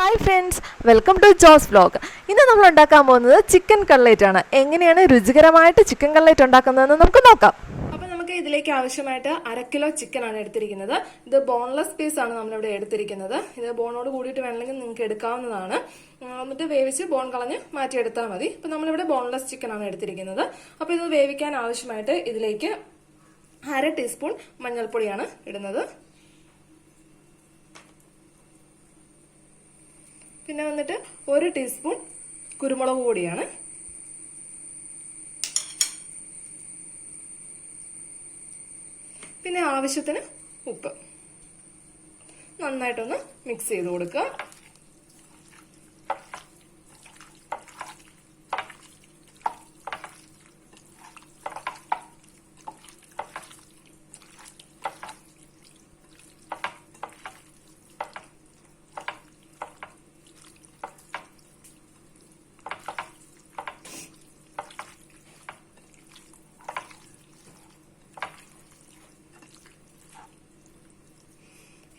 Hi friends, welcome to Jose vlog. ഇന്ന് നമ്മൾ ഉണ്ടാക്കാൻ പോകുന്നത് ചിക്കൻ കട്ട്ലേറ്റ് ആണ്. എങ്ങനെയാണ് രുചികരമായിട്ട് ചിക്കൻ കട്ട്ലേറ്റ് ഉണ്ടാക്കുന്നതെന്ന് നമുക്ക് നോക്കാം. അപ്പോൾ നമുക്ക് ഇതിലേക്ക് ആവശ്യമായിട്ട് 1/2 കിലോ ചിക്കൻ ആണ് എടുത്തിരിക്കുന്നത്. ഇത് ബോൺലെസ് പീസ് ആണ് നമ്മളിവിടെ എടുത്തിരിക്കുന്നത്. ഇത് ബോണോട് കൂടിയിട്ട് വേണമെങ്കിൽ നിങ്ങൾക്ക് എടുക്കാവുന്നതാണ്. എന്നിട്ട് വേവിച്ച് ബോൺ കളഞ്ഞ് മാറ്റിയെടുത്താൽ മതി. അപ്പോൾ നമ്മളിവിടെ ബോൺലെസ് ചിക്കൻ ആണ് എടുത്തിരിക്കുന്നത്. അപ്പോൾ ഇത് വേവിക്കാൻ ആവശ്യമായിട്ട് ഇതിലേക്ക് 1/2 ടീസ്പൂൺ മഞ്ഞൾപ്പൊടിയാണ് ഇടുന്നത്. പിന്നെ വന്നിട്ട് 1 ടീസ്പൂൺ കുരുമുളക് പൊടിയാണ്. പിന്നെ ആവശ്യത്തിന് ഉപ്പ്. നന്നായിട്ടൊന്ന് മിക്സ് ചെയ്ത് കൊടുക്കുക.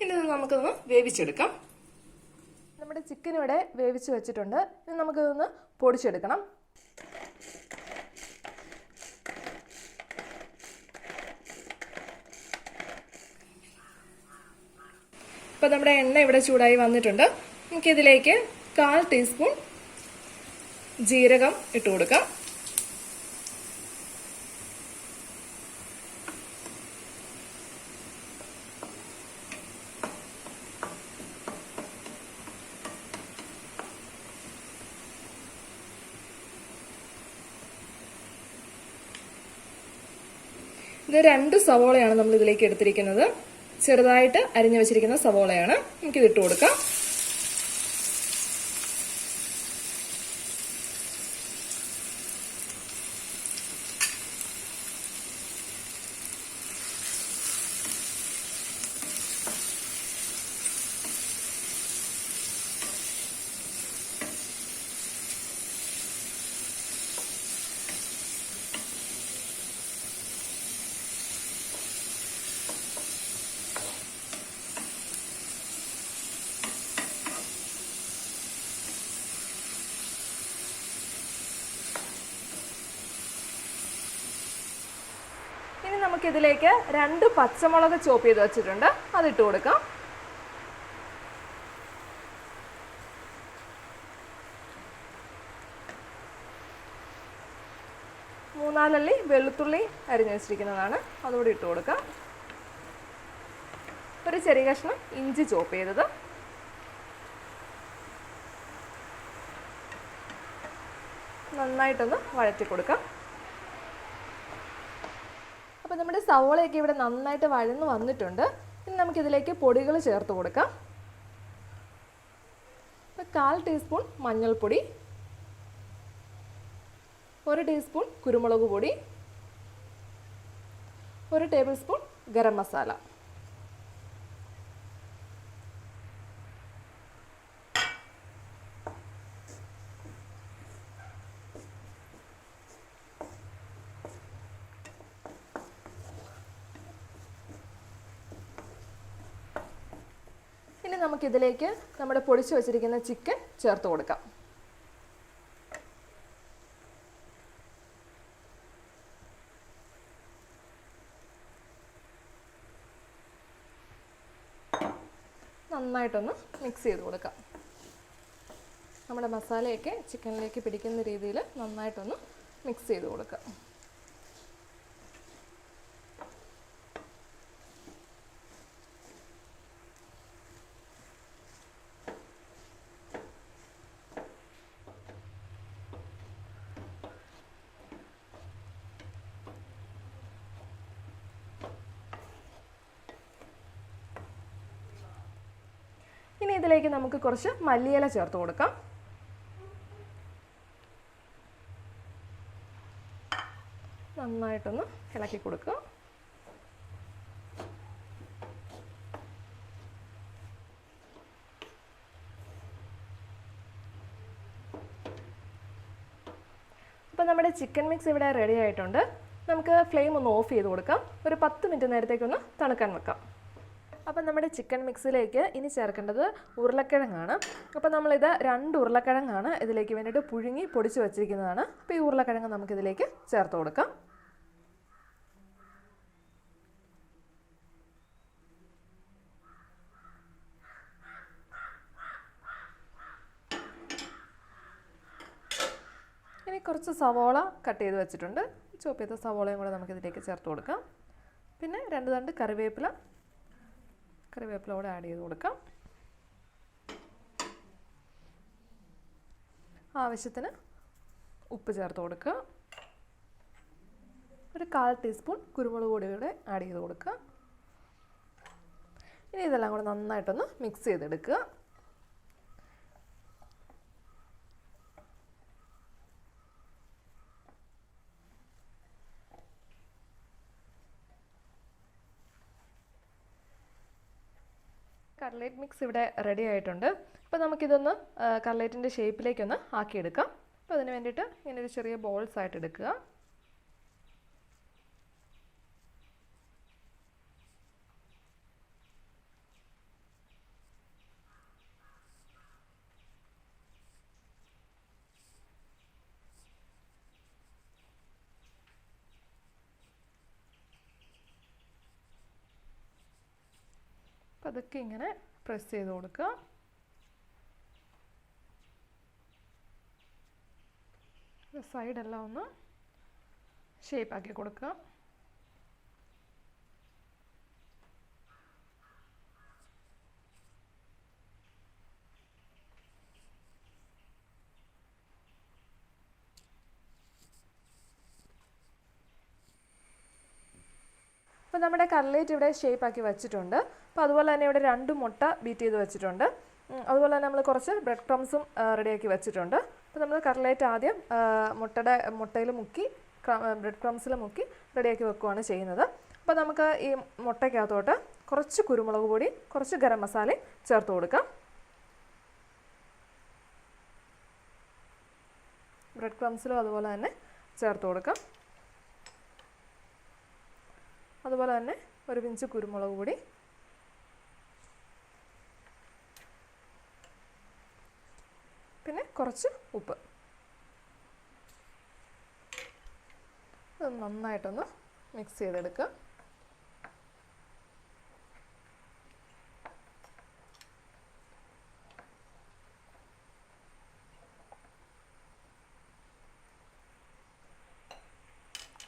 ഇനി നമുക്കൊന്ന് വേവിച്ചെടുക്കാം. നമ്മുടെ ചിക്കൻ ഇവിടെ വേവിച്ച് വെച്ചിട്ടുണ്ട്. ഇനി നമുക്കിതൊന്ന് പൊടിച്ചെടുക്കണം. ഇപ്പം നമ്മുടെ എണ്ണ ഇവിടെ ചൂടായി വന്നിട്ടുണ്ട്. നമുക്കിതിലേക്ക് 1/4 ടീസ്പൂൺ ജീരകം ഇട്ട് കൊടുക്കാം. ഇത് 2 സവോളയാണ് നമ്മൾ ഇതിലേക്ക് എടുത്തിരിക്കുന്നത്. ചെറുതായിട്ട് അരിഞ്ഞു വെച്ചിരിക്കുന്ന സവോളയാണ്. നമുക്കിത് ഇട്ട് കൊടുക്കാം. ഇനി നമുക്കിതിലേക്ക് 2 പച്ചമുളക് ചോപ്പ് ചെയ്ത് വെച്ചിട്ടുണ്ട്. അതിട്ട് കൊടുക്കാം. മൂന്നാലല്ലി വെളുത്തുള്ളി അരിഞ്ഞു വെച്ചിരിക്കുന്നതാണ്. അതുകൂടി ഇട്ട് കൊടുക്കാം. ഒരു ചെറിയ കഷ്ണം ഇഞ്ചി ചോപ്പ് ചെയ്തത്. നന്നായിട്ടൊന്ന് വഴറ്റി കൊടുക്കാം. അപ്പോൾ നമ്മുടെ സവോളയൊക്കെ ഇവിടെ നന്നായിട്ട് വഴന്ന് വന്നിട്ടുണ്ട്. ഇനി നമുക്കിതിലേക്ക് പൊടികൾ ചേർത്ത് കൊടുക്കാം. 1/4 ടീസ്പൂൺ മഞ്ഞൾപ്പൊടി, 1 ടീസ്പൂൺ കുരുമുളക് പൊടി, 1 ടേബിൾ സ്പൂൺ ഗരം മസാല. ഇനി നമുക്കിതിലേക്ക് നമ്മുടെ പൊടിച്ചു വച്ചിരിക്കുന്ന ചിക്കൻ ചേർത്ത് കൊടുക്കാം. നന്നായിട്ടൊന്ന് മിക്സ് ചെയ്ത് കൊടുക്കാം. നമ്മുടെ മസാലയൊക്കെ ചിക്കനിലേക്ക് പിടിക്കുന്ന രീതിയിൽ നന്നായിട്ടൊന്ന് മിക്സ് ചെയ്ത് കൊടുക്കാം. ഇനി ഇതിലേക്ക് നമുക്ക് കുറച്ച് മല്ലിയില ചേർത്ത് കൊടുക്കാം. നന്നായിട്ടൊന്ന് ഇളക്കി കൊടുക്കുക. അപ്പോൾ നമ്മുടെ ചിക്കൻ മിക്സ് ഇവിടെ റെഡി ആയിട്ടുണ്ട്. നമുക്ക് ഫ്ലെയിം ഒന്ന് ഓഫ് ചെയ്ത് കൊടുക്കാം. ഒരു 10 മിനിറ്റ് നേരത്തേക്കൊന്ന് തണുക്കാൻ വെക്കാം. അപ്പം നമ്മുടെ ചിക്കൻ മിക്സിലേക്ക് ഇനി ചേർക്കേണ്ടത് ഉരുളക്കിഴങ്ങാണ്. അപ്പോൾ നമ്മളിത് 2 ഉരുളക്കിഴങ്ങാണ് ഇതിലേക്ക് വേണ്ടിയിട്ട് പുഴുങ്ങി പൊടിച്ച് വെച്ചിരിക്കുന്നതാണ്. അപ്പോൾ ഈ ഉരുളക്കിഴങ്ങ് നമുക്കിതിലേക്ക് ചേർത്ത് കൊടുക്കാം. ഇനി കുറച്ച് സവോള കട്ട് ചെയ്ത് വെച്ചിട്ടുണ്ട്. ചോപ്പ് ചെയ്ത സവോളയും കൂടെ നമുക്കിതിലേക്ക് ചേർത്ത് കൊടുക്കാം. പിന്നെ 2 തണ്ട് കറിവേപ്പില കൂടെ ആഡ് ചെയ്ത് കൊടുക്കാം. ആവശ്യത്തിന് ഉപ്പ് ചേർത്ത് കൊടുക്കുക. ഒരു 1/4 ടീസ്പൂൺ കുരുമുളക് പൊടി കൂടെ ആഡ് ചെയ്ത് കൊടുക്കുക. ഇനി ഇതെല്ലാം കൂടെ നന്നായിട്ടൊന്ന് മിക്സ് ചെയ്തെടുക്കുക. കട്ട്ലേറ്റ് മിക്സ് ഇവിടെ റെഡി ആയിട്ടുണ്ട്. അപ്പോൾ നമുക്കിതൊന്ന് കട്ട്ലേറ്റിൻ്റെ ഷേപ്പിലേക്കൊന്ന് ആക്കിയെടുക്കാം. അപ്പോൾ അതിന് വേണ്ടിയിട്ട് ഇങ്ങനെ ഒരു ചെറിയ ബോൾസ് ആയിട്ട് എടുക്കുക. അപ്പോൾ അതൊക്കെ ഇങ്ങനെ പ്രസ് ചെയ്ത് കൊടുക്കുക. സൈഡെല്ലാം ഒന്ന് ഷേപ്പാക്കി കൊടുക്കുക. അപ്പോൾ നമ്മുടെ കട്ട്ലേറ്റ് ഇവിടെ ഷേപ്പാക്കി വെച്ചിട്ടുണ്ട്. അപ്പോൾ അതുപോലെ തന്നെ ഇവിടെ 2 മുട്ട ബീറ്റ് ചെയ്ത് വെച്ചിട്ടുണ്ട്. അതുപോലെ തന്നെ നമ്മൾ കുറച്ച് ബ്രെഡ് ക്രംസും റെഡിയാക്കി വെച്ചിട്ടുണ്ട്. അപ്പോൾ നമ്മൾ കട്ട്ലേറ്റ് ആദ്യം മുട്ടയിൽ മുക്കി ബ്രെഡ് ക്രംസിൽ മുക്കി റെഡിയാക്കി വെക്കുകയാണ് ചെയ്യുന്നത്. അപ്പോൾ നമുക്ക് ഈ മുട്ടയ്ക്കകത്തോട്ട് കുറച്ച് കുരുമുളക് പൊടി, കുറച്ച് ഗരം മസാലയും ചേർത്ത് കൊടുക്കാം. ബ്രെഡ് ക്രംസിലും അതുപോലെ തന്നെ ചേർത്ത് കൊടുക്കാം. അതുപോലെ തന്നെ ഒരു പിഞ്ച് കുരുമുളക് പൊടി, പിന്നെ കുറച്ച് ഉപ്പ്. അത് നന്നായിട്ടൊന്ന് മിക്സ് ചെയ്തെടുക്കുക.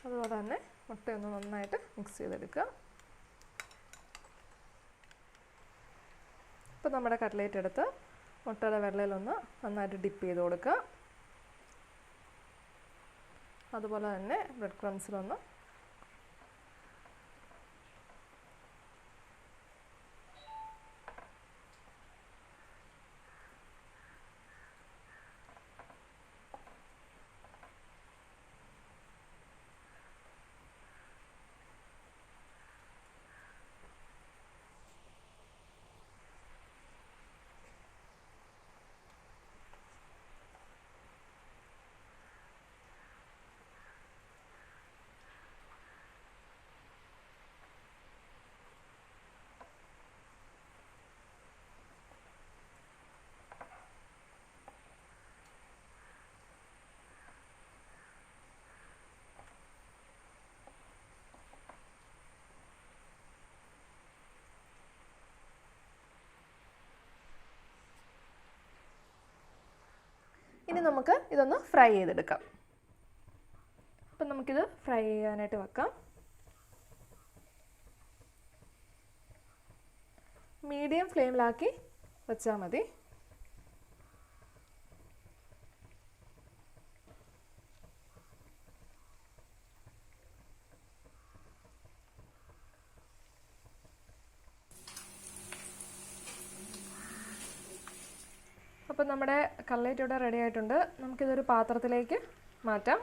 അതുപോലെ തന്നെ മുട്ടയൊന്ന് നന്നായിട്ട് മിക്സ് ചെയ്തെടുക്കുക. ഇപ്പോൾ നമ്മുടെ കട്ട്ലേറ്റ് എടുത്ത് മുട്ടയുടെ വെള്ളയിലൊന്ന് നന്നായിട്ട് ഡിപ്പ് ചെയ്ത് കൊടുക്കുക. അതുപോലെ തന്നെ ബ്രെഡ് ക്രംസിലൊന്ന് ഇനി നമുക്ക് ഇതൊന്ന് ഫ്രൈ ചെയ്തെടുക്കാം. അപ്പം നമുക്കിത് ഫ്രൈ ചെയ്യാനായിട്ട് വെക്കാം. മീഡിയം ഫ്ലെയിമിലാക്കി വെച്ചാൽ മതി. അപ്പോൾ നമ്മുടെ കട്ട്ലേറ്റ് ഇവിടെ റെഡി ആയിട്ടുണ്ട്. നമുക്കിതൊരു പാത്രത്തിലേക്ക് മാറ്റാം.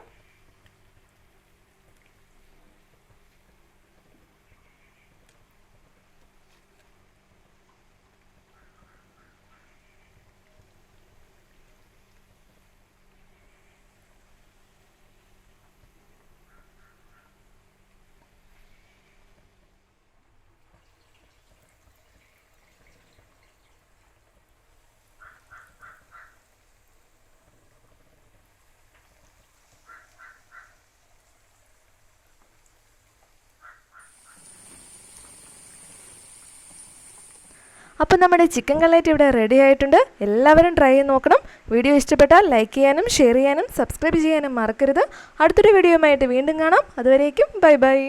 അപ്പോൾ നമ്മുടെ ചിക്കൻ കട്ട്ലറ്റ് ഇവിടെ റെഡി ആയിട്ടുണ്ട്. എല്ലാവരും ട്രൈ ചെയ്ത് നോക്കണം. വീഡിയോ ഇഷ്ടപ്പെട്ടാൽ ലൈക്ക് ചെയ്യാനും ഷെയർ ചെയ്യാനും സബ്സ്ക്രൈബ് ചെയ്യാനും മറക്കരുത്. അടുത്തൊരു വീഡിയോയുമായിട്ട് വീണ്ടും കാണാം. അതുവരേക്കും ബൈ ബൈ.